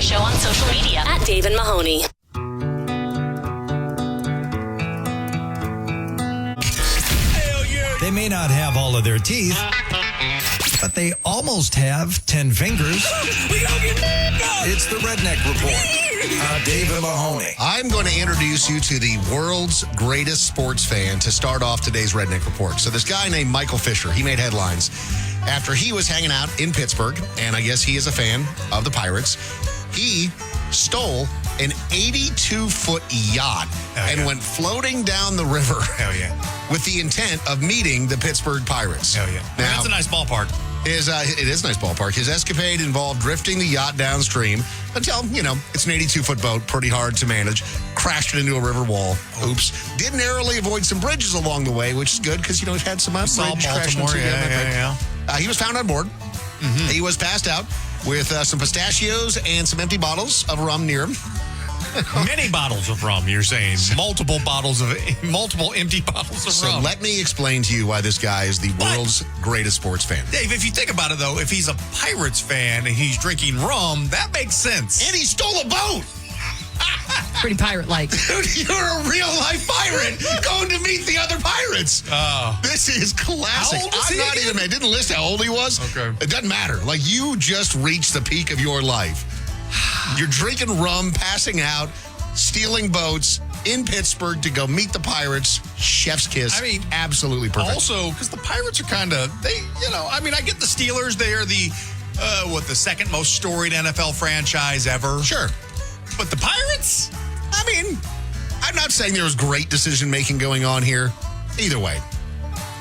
Morning Show on social media at Dave and Mahoney. They may not have all of their teeth, but they almost have 10 fingers. It's the Redneck Report. Dave and Mahoney. I'm going to introduce you to the world's greatest sports fan to start off today's Redneck Report. So this guy named Michael Fisher, he made headlines after he was hanging out in Pittsburgh, and I guess he is a fan of the Pirates. He stole an 82-foot yacht and went floating down the river. Hell yeah. With the intent of meeting the Pittsburgh Pirates. Hell yeah. Now, that's a nice ballpark. It is a nice ballpark. His escapade involved drifting the yacht downstream until, it's an 82-foot boat, pretty hard to manage. Crashed it into a river wall. Oops. Did narrowly avoid some bridges along the way, which is good because, we've had some bridge crashes. Yeah. He was found on board. Mm-hmm. He was passed out with some pistachios and some empty bottles of rum near him. Many bottles of rum, you're saying. Multiple empty bottles of rum. So let me explain to you why this guy is the world's greatest sports fan. Dave, if you think about it, though, if he's a Pirates fan and he's drinking rum, that makes sense. And he stole a boat. Pretty pirate-like. Dude, you're a real-life pirate going to meet the other pirates. This is classic. How old is he again? I didn't list how old he was. Okay. It doesn't matter. Like, you just reached the peak of your life. You're drinking rum, passing out, stealing boats in Pittsburgh to go meet the Pirates. Chef's kiss. I mean, absolutely perfect. Also, because the Pirates are kind of, I get the Steelers. They are the second most storied NFL franchise ever. Sure. But the Pirates? I'm not saying there was great decision-making going on here. Either way,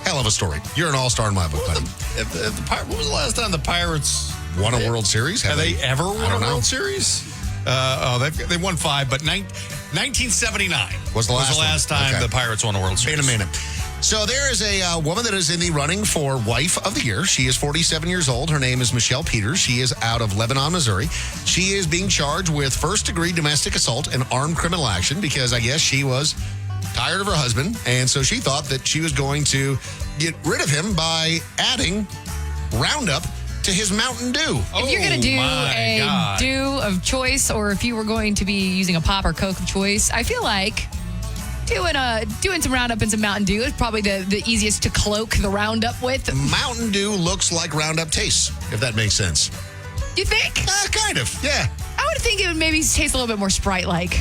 hell of a story. You're an all-star in my book, buddy. When was the last time the Pirates won a World Series? Have they ever won a World Series? They won 5, but 1979 was the last time the Pirates won a World Series. Wait a minute. So there is a woman that is in the running for Wife of the Year. She is 47 years old. Her name is Michelle Peters. She is out of Lebanon, Missouri. She is being charged with first-degree domestic assault and armed criminal action because I guess she was tired of her husband, and so she thought that she was going to get rid of him by adding Roundup to his Mountain Dew. If you're going to do a Dew of choice, or if you were going to be using a Pop or Coke of choice, I feel like doing some Roundup and some Mountain Dew is probably the easiest to cloak the Roundup with. Mountain Dew looks like Roundup tastes, if that makes sense. Do you think? Kind of, yeah. I would think it would maybe taste a little bit more Sprite-like.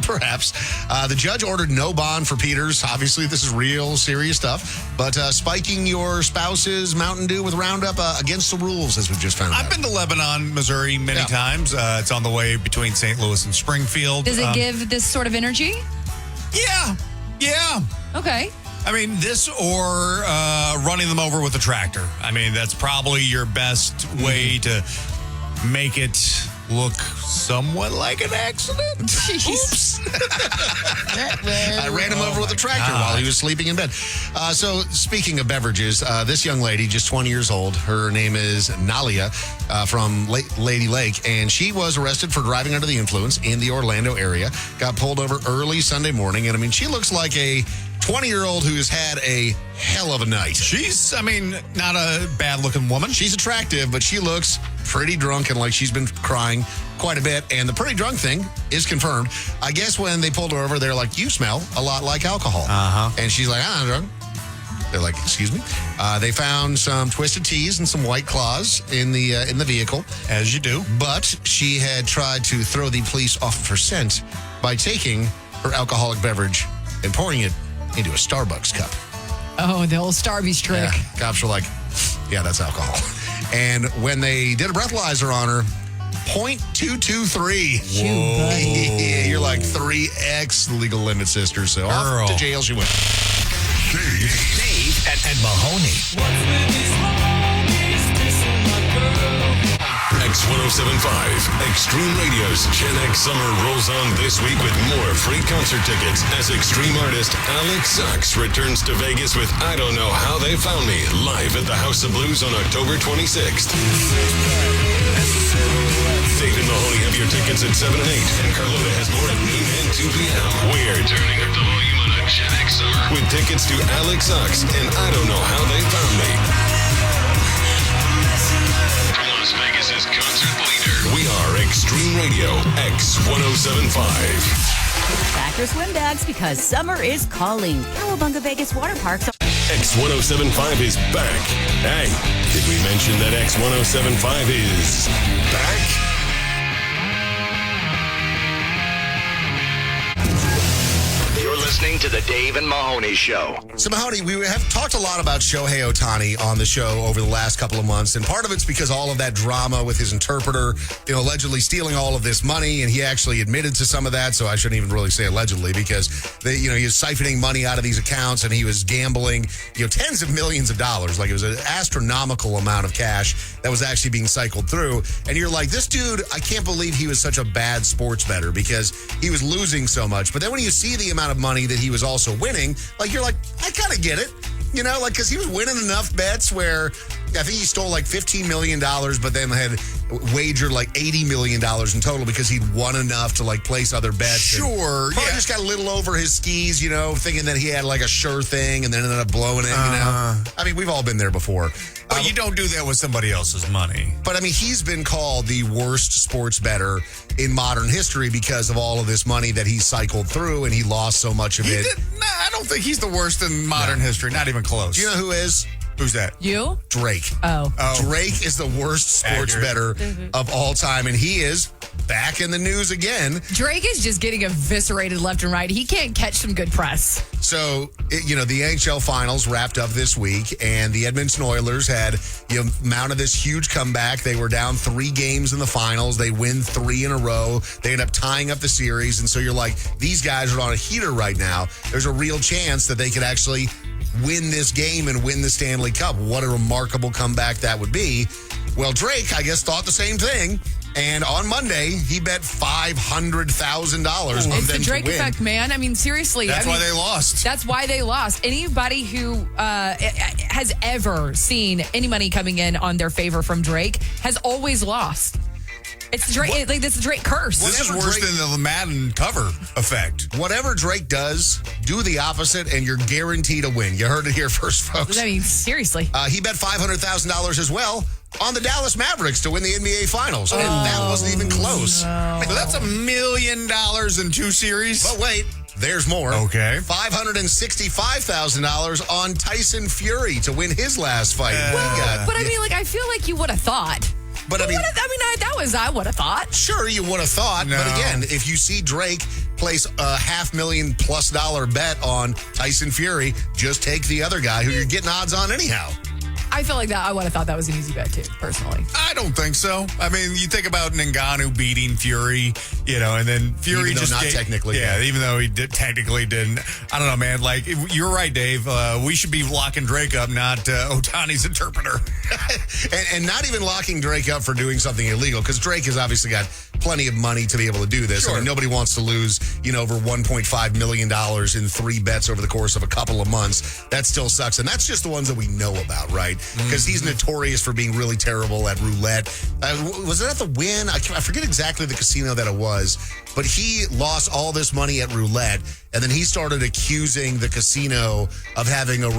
Perhaps. The judge ordered no bond for Peters. Obviously, this is real serious stuff. But spiking your spouse's Mountain Dew with Roundup against the rules, as we've just found out. I've been to Lebanon, Missouri many times. It's on the way between St. Louis and Springfield. Does it give this sort of energy? Yeah. Okay. This or running them over with a tractor. That's probably your best way to make it look somewhat like an accident. Oops. I ran him over with a tractor while he was sleeping in bed. So speaking of beverages, this young lady, just 20 years old, her name is Nalia from Lady Lake, and she was arrested for driving under the influence in the Orlando area. Got pulled over early Sunday morning, and she looks like a 20-year-old who has had a hell of a night. She's, not a bad-looking woman. She's attractive, but she looks pretty drunk and like she's been crying quite a bit. And the pretty drunk thing is confirmed. I guess when they pulled her over, they're like, you smell a lot like alcohol. And she's like, I'm drunk. They're like, excuse me. They found some Twisted Teas and some White Claws in the vehicle. As you do. But she had tried to throw the police off of her scent by taking her alcoholic beverage and pouring it into a Starbucks cup. Oh, the old Starbucks trick. Yeah, cops were like, yeah, that's alcohol. And when they did a breathalyzer on her, 0.223. Whoa. You're like 3X legal limit, sister. So off to jail she went. Dave and Mahoney. X107.5, Extreme Radio's Gen X Summer rolls on this week with more free concert tickets as Extreme artist Alex Sachs returns to Vegas with I Don't Know How They Found Me live at the House of Blues on October 26th. Dave and Mahoney have your tickets at 7 and 8, and Carlota has more at noon and 2 p.m. We're turning up the volume on a Gen X Summer with tickets to Alex Sachs and I Don't Know How They Found Me. Las Vegas's concert leader. We are Extreme Radio. Radio, X107.5. Pack your swim bags because summer is calling. Cowabunga Vegas Water Parks. X107.5 is back. Hey, did we mention that X107.5 is back? You're listening to the Dave and Mahoney Show. So, Mahoney, we have talked a lot about Shohei Ohtani on the show over the last couple of months, and part of it's because all of that drama with his interpreter, allegedly stealing all of this money, and he actually admitted to some of that, so I shouldn't even really say allegedly, because he was siphoning money out of these accounts, and he was gambling, tens of millions of dollars. Like, it was an astronomical amount of cash that was actually being cycled through, and you're like, this dude, I can't believe he was such a bad sports bettor because he was losing so much. But then when you see the amount of money that he was also winning, you're like, I kind of get it, because he was winning enough bets where I think he stole like $15 million, but then had wagered like $80 million in total because he'd won enough to place other bets. Sure. Probably just got a little over his skis, thinking that he had like a sure thing and then ended up blowing it, I mean, we've all been there before. But you don't do that with somebody else's money. But I mean, he's been called the worst sports bettor in modern history because of all of this money that he cycled through, and he lost so much of it. I don't think he's the worst in modern history. Not even close. Do you know who is? Who's that? You? Drake. Oh. Drake is the worst sports bettor of all time, and he is back in the news again. Drake is just getting eviscerated left and right. He can't catch some good press. So, the NHL Finals wrapped up this week, and the Edmonton Oilers had mounted this huge comeback. They were down 3 games in the finals. They win 3 in a row. They end up tying up the series, and so you're like, these guys are on a heater right now. There's a real chance that they could actually win this game and win the Stanley Cup. What a remarkable comeback that would be. Well, Drake, I guess, thought the same thing. And on Monday, he bet $500,000 on them to win. It's the Drake effect, man. I mean, seriously. That's why they lost. That's why they lost. Anybody who has ever seen any money coming in on their favor from Drake has always lost. It's Drake. This is Drake curse. This is worse than the Madden cover effect. Whatever Drake does, do the opposite, and you're guaranteed a win. You heard it here first, folks. I mean, seriously. He bet $500,000 as well on the Dallas Mavericks to win the NBA Finals, and that wasn't even close. No. So that's $1 million in 2 series. But wait, there's more. Okay. $565,000 on Tyson Fury to win his last fight. But I mean, I feel like you would have thought. But I would have thought. Sure, you would have thought. No. But again, if you see Drake place a $500,000+ bet on Tyson Fury, just take the other guy who you're getting odds on anyhow. I feel like that. I would have thought that was an easy bet too, personally. I don't think so. I mean, you think about Ngannou beating Fury, and then Fury even though not technically. Yeah, even though he technically didn't. I don't know, man. You're right, Dave. We should be locking Drake up, not Ohtani's interpreter. and not even locking Drake up for doing something illegal, because Drake has obviously got plenty of money to be able to do this. Sure. I mean, nobody wants to lose, over $1.5 million in 3 bets over the course of a couple of months. That still sucks. And that's just the ones that we know about, right? Because he's notorious for being really terrible at roulette. Was it at the Wynn? I forget exactly the casino that it was, but he lost all this money at roulette, and then he started accusing the casino of having a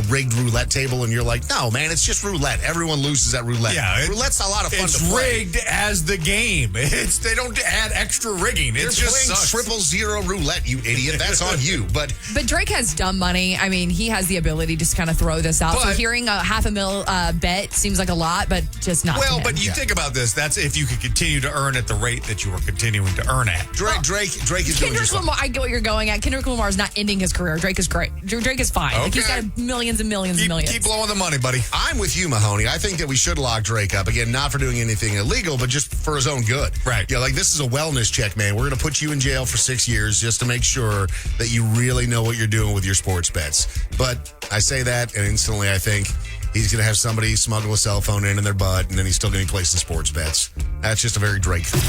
rigged roulette table, and you're like, no, man, it's just roulette. Everyone loses at roulette. Yeah, roulette's a lot of fun to play. It's rigged as the game. They don't add extra rigging. You're playing 000 roulette, you idiot. That's on you. But Drake has dumb money. I mean, he has the ability to just kind of throw this out. So hearing a $500,000 bet seems like a lot, but just not. Well, but you think about this. That's if you could continue to earn at the rate that you were continuing to earn at. Drake is doing Kendrick Lamar. I get what you're going at. Kendrick Lamar is not ending his career. Drake is great. Drake is fine. Okay. He's got millions and millions and millions. Keep blowing the money, buddy. I'm with you, Mahoney. I think that we should lock Drake up. Again, not for doing anything illegal, but just for his own good. Right. This is a wellness check, man. We're going to put you in jail for 6 years just to make sure that you really know what you're doing with your sports bets. But I say that, and instantly I think he's going to have somebody smuggle a cell phone in their butt, and then he's still going to be placing sports bets. That's just a very Drake thing.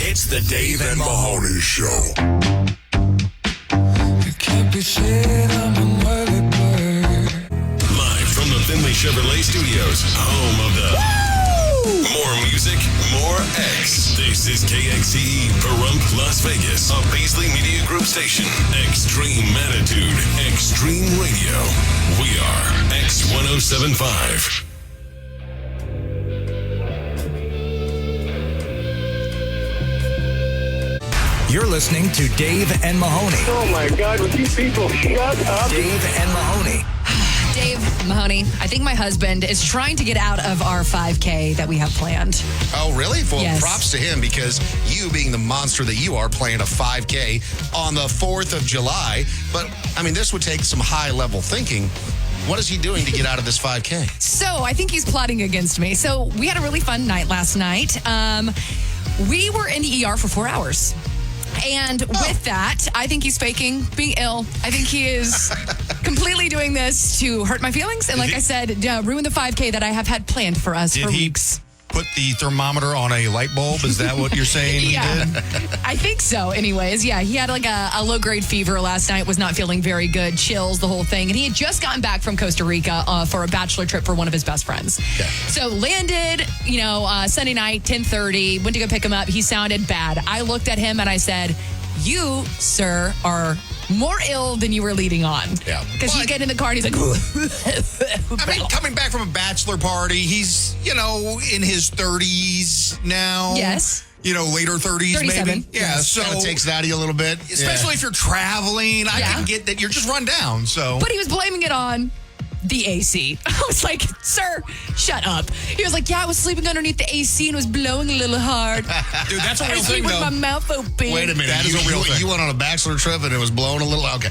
It's the Dave and Mahoney Show. Live from the Finley Chevrolet Studios, home of the More Music, More X. This is KXTE, Pahrump, Las Vegas, a Beasley Media Group station. Extreme attitude, extreme radio. We are X107.5. You're listening to Dave and Mahoney. Oh, my God, would you people shut up? Dave and Mahoney. Dave, Mahoney, I think my husband is trying to get out of our 5K that we have planned. Oh, really? Well, Yes. props to him, because you, being the monster that you are, planned a 5K on the 4th of July. But, I mean, this would take some high-level thinking. What is he doing to get out of this 5K? So I think he's plotting against me. So we had a really fun night last night. We were in the ER for 4 hours. And with that, I think he's faking being ill. I think he is completely doing this to hurt my feelings. And like I said, ruin the 5K that I have had planned for us for weeks. Put the thermometer on a light bulb? Is that what you're saying he did? I think so. Anyways, yeah, he had like a low-grade fever last night, was not feeling very good, chills, the whole thing. And he had just gotten back from Costa Rica for a bachelor trip for one of his best friends. Okay. So landed, Sunday night, 10:30, went to go pick him up. He sounded bad. I looked at him and I said, you, sir, are more ill than you were leading on. Yeah. Because he's getting in the car and he's like, I mean, coming back from a bachelor party, he's, in his 30s now. Yes. Later 30s, 37. maybe. Yeah, so Kind of takes it out of you a little bit. Especially if you're traveling. I can get that you're just run down. So, but he was blaming it on the AC. I was like, sir, shut up. He was like, yeah, I was sleeping underneath the AC and it was blowing a little hard. Dude, that's a real I thing, sleep with though. my mouth open. Wait a minute. That is a real thing. You went on a bachelor trip and it was blowing a little? Okay.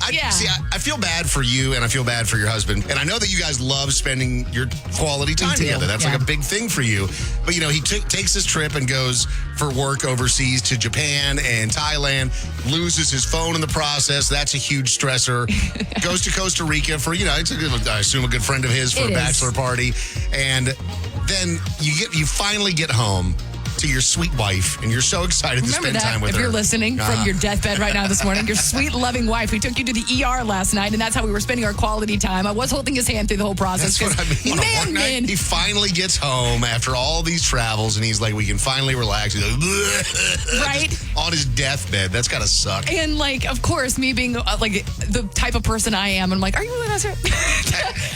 I feel bad for you and I feel bad for your husband. And I know that you guys love spending your quality time together. That's like a big thing for you. But, he takes this trip and goes for work overseas to Japan and Thailand, loses his phone in the process. That's a huge stressor. Goes to Costa Rica for, I assume a good friend of his for a bachelor party. And then you finally get home to your sweet wife, and you're so excited to spend time with her. If you're listening from your deathbed right now this morning, your sweet, loving wife, we took you to the ER last night, and that's how we were spending our quality time. I was holding his hand through the whole process. That's what I mean. Man, he finally gets home after all these travels, and he's like, we can finally relax. He's like, right? On his deathbed. That's gotta suck. And, of course, me being, the type of person I am, I'm like, are you really not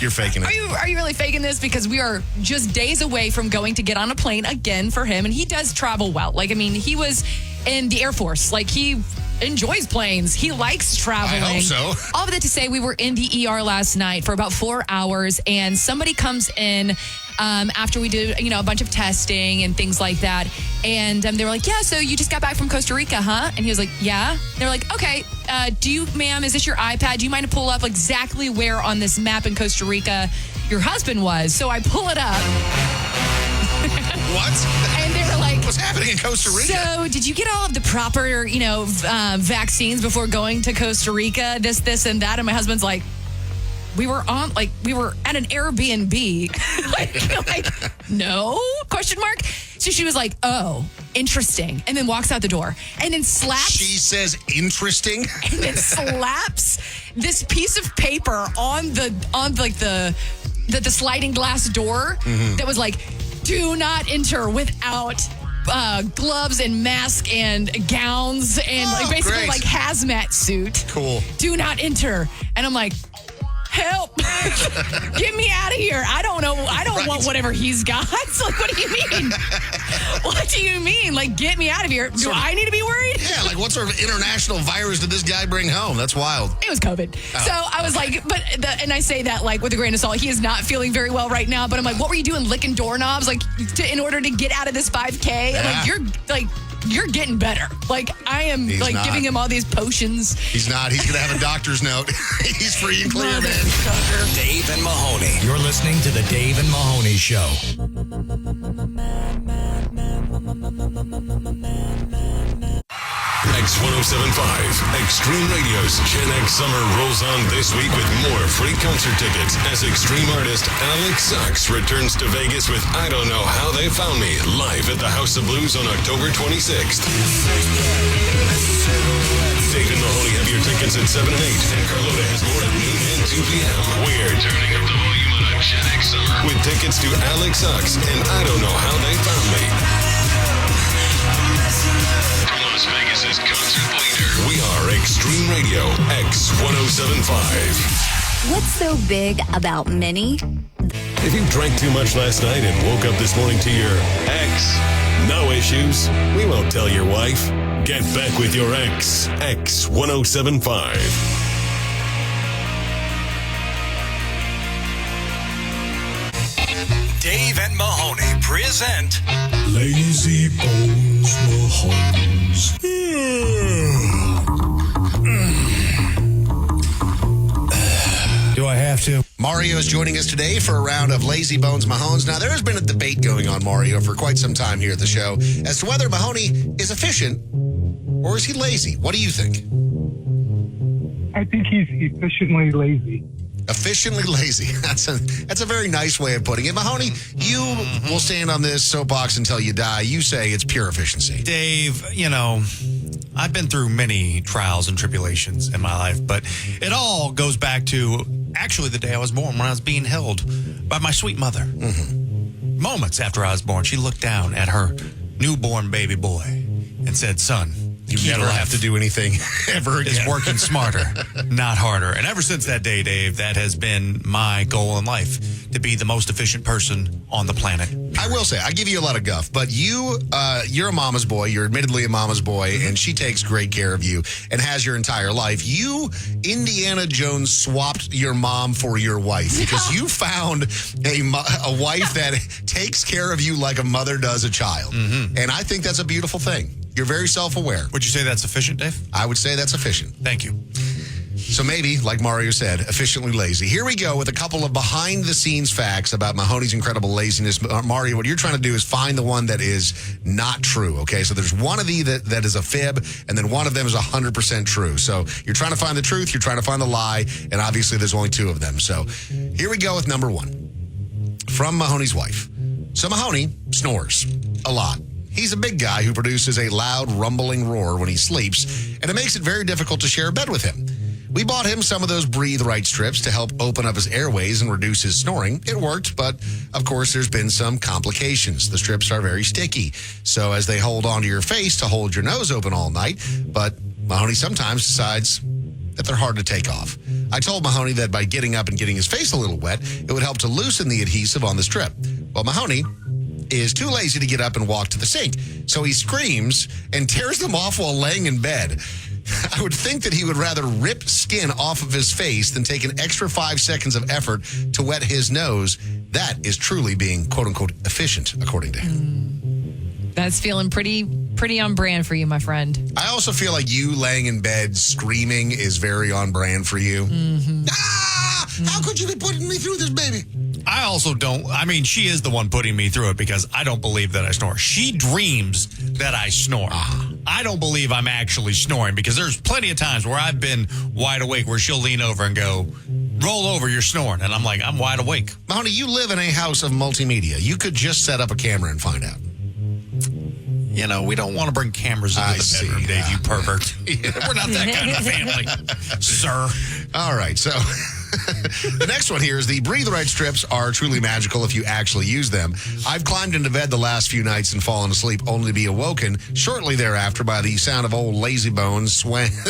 You're faking it. Are you really faking this? Because we are just days away from going to get on a plane again for him, and he does travel well. He was in the Air Force. He enjoys planes. He likes traveling. I hope so. All of that to say, we were in the ER last night for about 4 hours, and somebody comes in after we did, a bunch of testing and things like that. And they were like, yeah, so you just got back from Costa Rica, huh? And he was like, yeah. They were like, okay, ma'am, is this your iPad? Do you mind to pull up exactly where on this map in Costa Rica your husband was? So I pull it up. What? And they were like, what's happening in Costa Rica? So did you get all of the proper, vaccines before going to Costa Rica? This, and that. And my husband's like, we were at an Airbnb. No? Question mark. So she was like, oh, interesting. And then walks out the door and then slaps. She says interesting. And then slaps this piece of paper on the sliding glass door that was like, do not enter without gloves and mask and gowns and basically great. hazmat suit. Cool. Do not enter. And I'm like, help. Get me out of here. I don't know. I don't want whatever he's got. It's like, what do you mean? What do you mean? Get me out of here. Do I need to be worried? Yeah, what sort of international virus did this guy bring home? That's wild. It was COVID. Oh. So I was like, and I say that with a grain of salt. He is not feeling very well right now. But I'm like, what were you doing licking doorknobs in order to get out of this 5K? Yeah. You're getting better. I am giving him all these potions. He's not. He's going to have a doctor's note. He's free and clear, man. Dave and Mahoney. You're listening to the Dave and Mahoney Show. X107.5, Extreme Radio's Gen X Summer rolls on this week with more free concert tickets as Extreme artist Alex Sachs returns to Vegas with I Don't Know How They Found Me live at the House of Blues on October 26th. Dave and Mahoney have your tickets at 7 and 8, and Carlota has more at noon and 2 p.m. We're turning up the volume on Gen X Summer with tickets to Alex Sachs and I Don't Know How They Found Me. Las Vegas's concert leader. We are Extreme Radio X107.5. What's so big about Mini? If you drank too much last night and woke up this morning to your ex, no issues. We won't tell your wife. Get back with your ex. X107.5. Dave and Mahoney present Lazy Bones Mahomes. Do I have to? Mario is joining us today for a round of Lazy Bones Mahones. Now, there has been a debate going on, Mario, for quite some time here at the show as to whether Mahoney is efficient or is he lazy. What do you think? I think he's efficiently lazy. Efficiently lazy. That's a very nice way of putting it. Mahoney, you will stand on this soapbox until you die. You say it's pure efficiency. Dave, I've been through many trials and tribulations in my life, but it all goes back to actually the day I was born, when I was being held by my sweet mother. Mm-hmm. Moments after I was born, she looked down at her newborn baby boy and said, "Son, you never have to do anything ever again. Is working smarter, not harder." And ever since that day, Dave, that has been my goal in life, to be the most efficient person on the planet. I will say, I give you a lot of guff, but you're a mama's boy. You're admittedly a mama's boy, and she takes great care of you and has your entire life. You, Indiana Jones, swapped your mom for your wife because you found a wife that takes care of you like a mother does a child. Mm-hmm. And I think that's a beautiful thing. You're very self-aware. Would you say that's efficient, Dave? I would say that's efficient. Thank you. So maybe, like Mario said, efficiently lazy. Here we go with a couple of behind-the-scenes facts about Mahoney's incredible laziness. Mario, what you're trying to do is find the one that is not true, okay? So there's one of these that is a fib, and then one of them is 100% true. So you're trying to find the truth, you're trying to find the lie, and obviously there's only two of them. So here we go with number one. From Mahoney's wife. So Mahoney snores a lot. He's a big guy who produces a loud, rumbling roar when he sleeps, and it makes it very difficult to share a bed with him. We bought him some of those Breathe Right strips to help open up his airways and reduce his snoring. It worked, but of course there's been some complications. The strips are very sticky, so as they hold onto your face to hold your nose open all night, but Mahoney sometimes decides that they're hard to take off. I told Mahoney that by getting up and getting his face a little wet, it would help to loosen the adhesive on the strip. Well, Mahoney is too lazy to get up and walk to the sink, so he screams and tears them off while laying in bed. I would think that he would rather rip skin off of his face than take an extra 5 seconds of effort to wet his nose. That is truly being, quote-unquote, efficient, according to him. That's feeling pretty on brand for you, my friend. I also feel like you laying in bed screaming is very on brand for you. Mm-hmm. How could you be putting me through this, baby? I also don't. I mean, she is the one putting me through it because I don't believe that I snore. She dreams that I snore. I don't believe I'm actually snoring because there's plenty of times where I've been wide awake where she'll lean over and go, "Roll over, you're snoring." And I'm like, I'm wide awake. Mahoney, you live in a house of multimedia. You could just set up a camera and find out. We don't want to bring cameras into the bedroom, Dave, you pervert. We're not that kind of family, sir. All right, so the next one here is the Breathe Right strips are truly magical if you actually use them. I've climbed into bed the last few nights and fallen asleep only to be awoken shortly thereafter by the sound of old Lazy Bones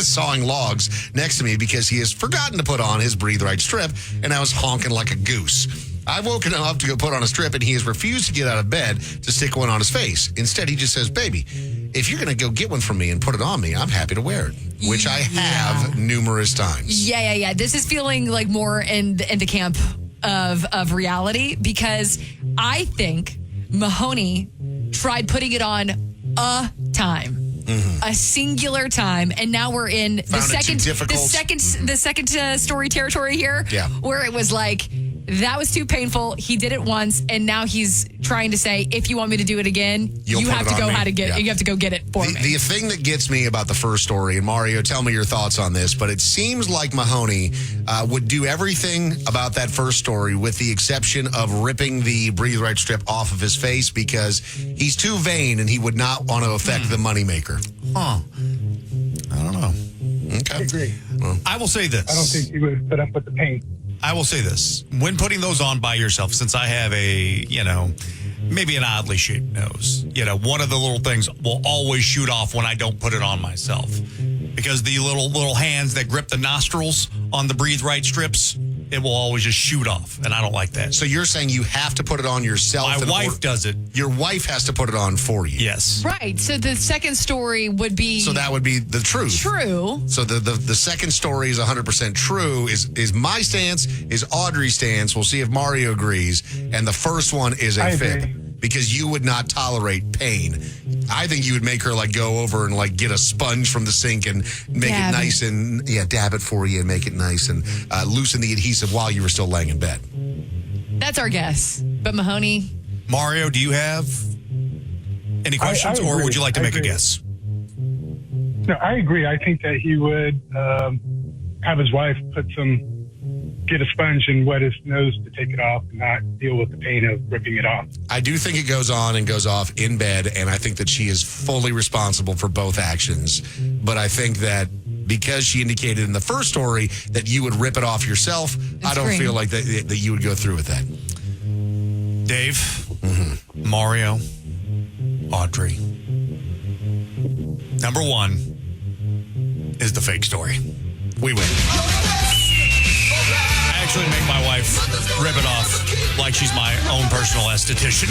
sawing logs next to me because he has forgotten to put on his Breathe Right strip, and I was honking like a goose. I've woken him up to go put on a strip, and he has refused to get out of bed to stick one on his face. Instead, he just says, "Baby, if you're going to go get one from me and put it on me, I'm happy to wear it," which I have numerous times. Yeah. This is feeling like more in the camp of reality because I think Mahoney tried putting it on a time. Mm-hmm. A singular time, and now we're in the second story territory here, where it was like that was too painful. He did it once, and now he's trying to say, if you want me to do it again, you have to go you have to go get it for me. The thing that gets me about the first story, and Mario, tell me your thoughts on this, but it seems like Mahoney would do everything about that first story with the exception of ripping the Breathe Right strip off of his face because he's too vain and he would not want to affect the moneymaker. Huh. I don't know. Okay. I agree. Well, I will say this. I don't think he would have put up with the pain. I will say this. When putting those on by yourself, since I have a, maybe an oddly shaped nose, one of the little things will always shoot off when I don't put it on myself. Because the little hands that grip the nostrils on the Breathe Right strips, it will always just shoot off, and I don't like that. So you're saying you have to put it on yourself? My wife does it. Your wife has to put it on for you? Yes. Right. So the second story would be... So that would be the truth. True. So the second story is 100% true. Is my stance, is Audrey's stance. We'll see if Mario agrees. And the first one is a fib. Because you would not tolerate pain. I think you would make her like go over and like get a sponge from the sink and make it nice and dab it for you and make it nice and loosen the adhesive while you were still laying in bed. That's our guess. But Mahoney? Mario, do you have any questions or would you like to make a guess? No, I agree. I think that he would have his wife get a sponge and wet his nose to take it off and not deal with the pain of ripping it off. I do think it goes on and goes off in bed, and I think that she is fully responsible for both actions. But I think that because she indicated in the first story that you would rip it off yourself, I don't feel like that you would go through with that. Dave, Mario, Audrey. Number one is the fake story. We win. I actually make my wife rip it off like she's my own personal esthetician.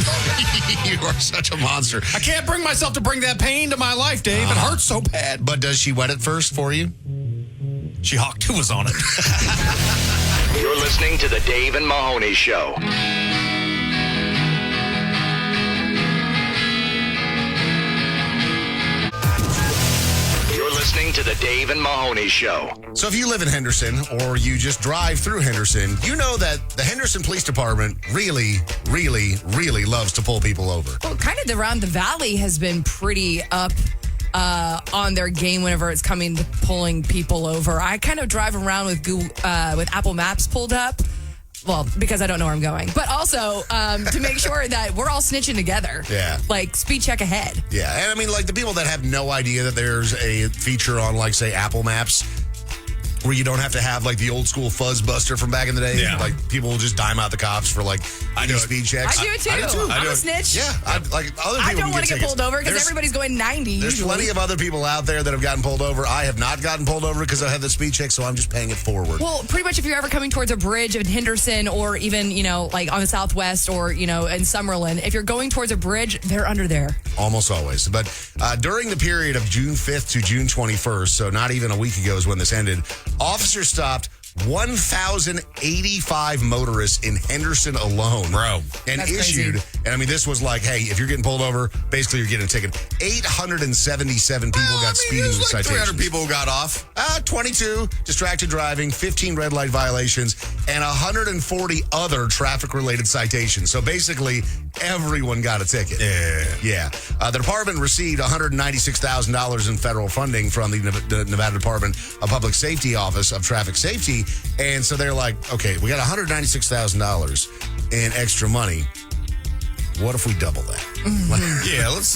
You are such a monster. I can't bring myself to bring that pain to my life, Dave. It hurts so bad. But does she wet it first for you? She hawked who was on it. You're listening to the Dave and Mahoney Show. Listening to the Dave and Mahoney Show. So if you live in Henderson or you just drive through Henderson, you know that the Henderson Police Department really, really, really loves to pull people over. Well, kind of around the valley has been pretty up on their game whenever it's coming to pulling people over. I kind of drive around with with Apple Maps pulled up. Well, because I don't know where I'm going. But also to make sure that we're all snitching together. Yeah. Like, speed check ahead. Yeah. And I mean, like, the people that have no idea that there's a feature on, like, say, Apple Maps where you don't have to have, like, the old school fuzz buster from back in the day. Yeah. Like, people will just dime out the cops for, like, speed checks. I do it, too. I'm a snitch. Yeah. Other people I don't want to get tickets. pulled over because everybody's going 90 There's usually. plenty of other people out there that have gotten pulled over. I have not gotten pulled over because I had the speed check, so I'm just paying it forward. Well, pretty much if you're ever coming towards a bridge in Henderson or even, like on the Southwest or, in Summerlin, if you're going towards a bridge, they're under there. Almost always. But during the period of June 5th to June 21st, so not even a week ago is when this ended, officers stopped 1,085 motorists in Henderson alone. Bro. And That's issued, crazy. and I mean, this was like, hey, if you're getting pulled over, basically you're getting a ticket. 877 people got speeding citations. 300 people got off. 22 distracted driving, 15 red light violations, and 140 other traffic-related citations. So basically, everyone got a ticket. Yeah. The department received $196,000 in federal funding from the Nevada Department of Public Safety Office of Traffic Safety. And so they're like, okay, we got $196,000 in extra money. What if we double that? Yeah, let's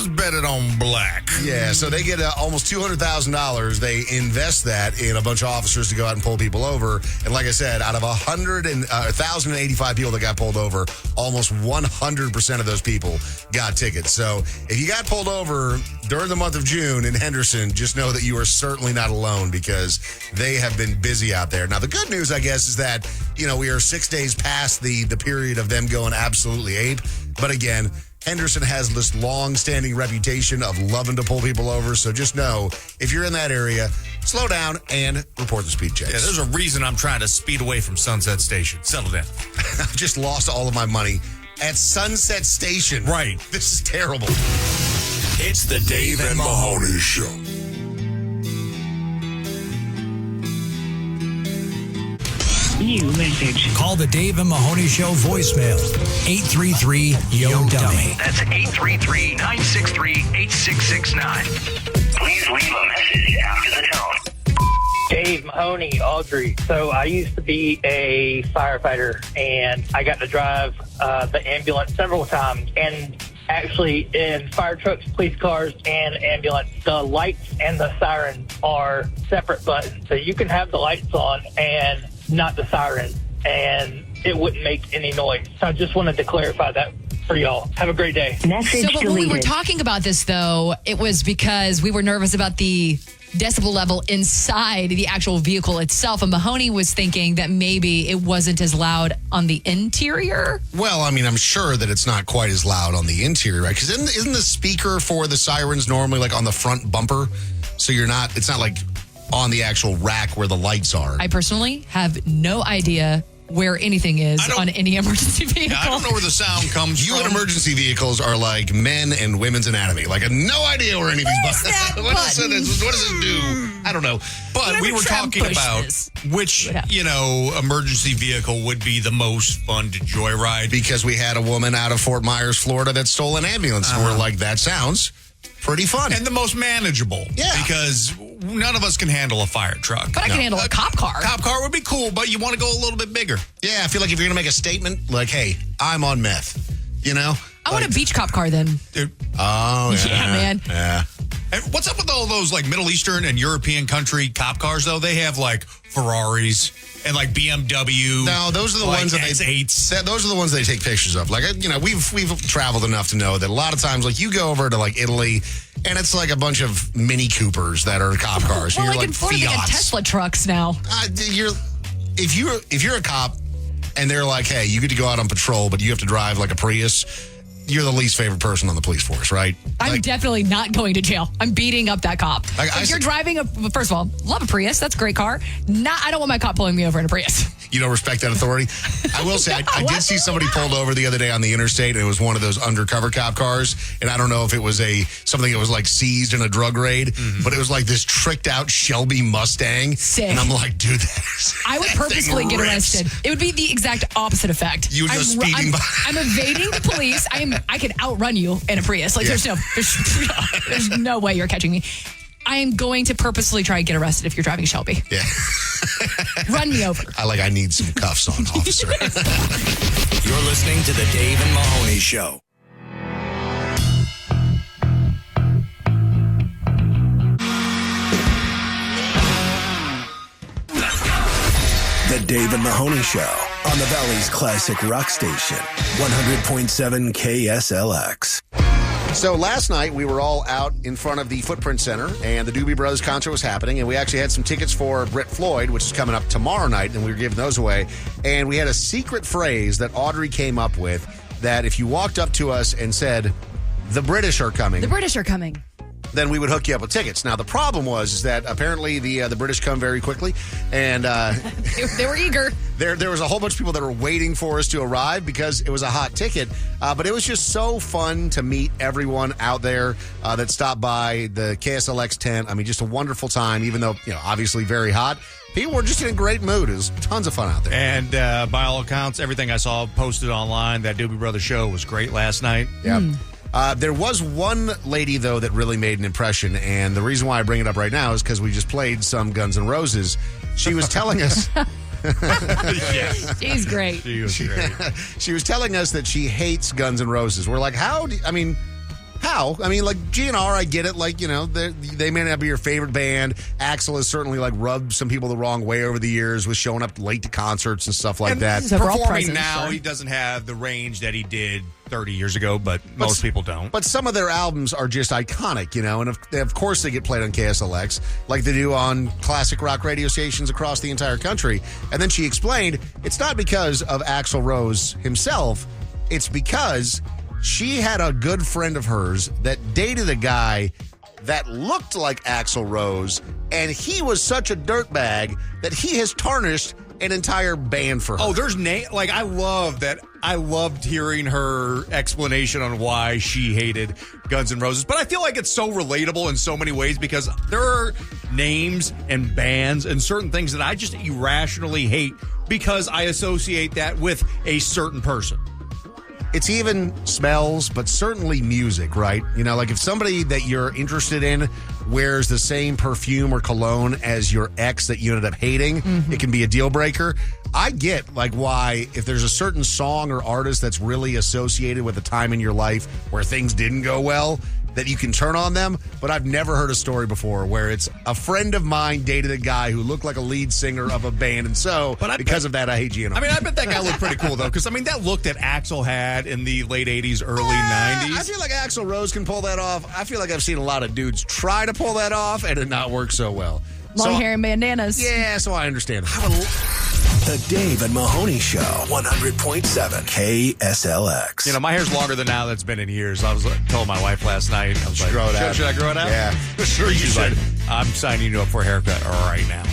bet it on black. Yeah, so they get almost $200,000. They invest that in a bunch of officers to go out and pull people over. And like I said, out of 1,085 people that got pulled over, almost 100% of those people got tickets. So if you got pulled over during the month of June in Henderson, just know that you are certainly not alone because they have been busy out there. Now, the good news, I guess, is that, we are 6 days past the period of them going absolutely ape. But again, Henderson has this long-standing reputation of loving to pull people over. So just know, if you're in that area, slow down and report the speed checks. Yeah, there's a reason I'm trying to speed away from Sunset Station. Settle down. I've just lost all of my money at Sunset Station. Right. This is terrible. It's the Dave and Mahoney Show. New message. Call the Dave and Mahoney Show voicemail. 833-YO-DUMMY. That's 833-963-8669. Please leave a message after the tone. Dave, Mahoney, Audrey. So I used to be a firefighter, and I got to drive the ambulance several times. And actually, in fire trucks, police cars, and ambulance, the lights and the sirens are separate buttons. So you can have the lights on and not the siren, and it wouldn't make any noise. So I just wanted to clarify that for y'all. Have a great day. But when we were talking about this, though, it was because we were nervous about the decibel level inside the actual vehicle itself. And Mahoney was thinking that maybe it wasn't as loud on the interior. Well, I mean, I'm sure that it's not quite as loud on the interior, right? Because isn't the speaker for the sirens normally like on the front bumper? So it's not like on the actual rack where the lights are. I personally have no idea where anything is on any emergency vehicle. Yeah, I don't know where the sound comes from. You and emergency vehicles are like men and women's anatomy. Like, I have no idea where any of these buttons. What does it do? I don't know. But we were talking about which, emergency vehicle would be the most fun to joyride. Because we had a woman out of Fort Myers, Florida that stole an ambulance. And we're like, that sounds pretty fun. And the most manageable. Yeah. Because none of us can handle a fire truck. But I can handle a cop car. Cop car would be cool, but you want to go a little bit bigger. Yeah, I feel like if you're going to make a statement, like, hey, I'm on meth, I want a beach cop car then. Dude. Oh, yeah, man. Yeah. And what's up with all those like Middle Eastern and European country cop cars, though? They have like Ferraris and like BMW. No, those are the ones that those are the ones they take pictures of. Like, we've traveled enough to know that a lot of times, like, you go over to like Italy and it's like a bunch of Mini Coopers that are cop cars. Well, you're like in Florida, they got Tesla trucks now. If you're a cop and they're like, hey, you get to go out on patrol, but you have to drive like a Prius, you're the least favorite person on the police force, right? I'm definitely not going to jail. I'm beating up that cop. If you're driving first of all, love a Prius. That's a great car. I don't want my cop pulling me over in a Prius. You don't respect that authority? I will say, I did see somebody pulled over the other day on the interstate, and it was one of those undercover cop cars. And I don't know if it was something that was like seized in a drug raid, but it was like this tricked out Shelby Mustang. Sick. And I'm like, dude, I would purposefully get arrested. It would be the exact opposite effect. You just speeding by. I'm evading the police. I could outrun you in a Prius. Like, there's no way you're catching me. I am going to purposely try and get arrested if you're driving a Shelby. Yeah. Run me over. I need some cuffs on, officer. You're listening to the Dave and Mahoney Show. The Dave and Mahoney Show on the Valley's classic rock station, 100.7 KSLX. So last night, we were all out in front of the Footprint Center, and the Doobie Brothers concert was happening, and we actually had some tickets for Brett Floyd, which is coming up tomorrow night, and we were giving those away. And we had a secret phrase that Audrey came up with that if you walked up to us and said, the British are coming. The British are coming. Then we would hook you up with tickets. Now, the problem was that apparently the British come very quickly, and they were eager. There was a whole bunch of people that were waiting for us to arrive because it was a hot ticket. But it was just so fun to meet everyone out there that stopped by the KSLX tent. I mean, just a wonderful time, even though, obviously very hot. People were just in a great mood. It was tons of fun out there. And by all accounts, everything I saw posted online, that Doobie Brothers show was great last night. Yeah. There was one lady, though, that really made an impression, and the reason why I bring it up right now is because we just played some Guns N' Roses. She was telling us... She's great. She was great. She was telling us that she hates Guns N' Roses. We're like, how? I mean, like, GNR, I get it. Like, they may not be your favorite band. Axl has certainly, like, rubbed some people the wrong way over the years with showing up late to concerts and stuff like that. Performing now, he doesn't have the range that he did 30 years ago, but most people don't. But some of their albums are just iconic, and of course they get played on KSLX, like they do on classic rock radio stations across the entire country. And then she explained, it's not because of Axl Rose himself, it's because she had a good friend of hers that dated a guy that looked like Axl Rose, and he was such a dirtbag that he has tarnished an entire band for her. Oh, there's I love that. I loved hearing her explanation on why she hated Guns N' Roses. But I feel like it's so relatable in so many ways because there are names and bands and certain things that I just irrationally hate because I associate that with a certain person. It's even smells, but certainly music, right? Like if somebody that you're interested in wears the same perfume or cologne as your ex that you ended up hating, it can be a deal breaker. I get like why if there's a certain song or artist that's really associated with a time in your life where things didn't go well, that you can turn on them, but I've never heard a story before where it's a friend of mine dated a guy who looked like a lead singer of a band, and so because of that, I hate GNR. I mean, I bet that guy looked pretty cool, though, because, I mean, that look that Axl had in the late 80s, early 90s. I feel like Axl Rose can pull that off. I feel like I've seen a lot of dudes try to pull that off, and it not work so well. Long hair and bandanas. Yeah, so I understand. The Dave and Mahoney Show, 100.7 KSLX. You know, my hair's longer than now that's been in years. I was telling my wife last night, I was like, should I grow it out? Yeah. Sure, you should. I'm signing you up for a haircut right now.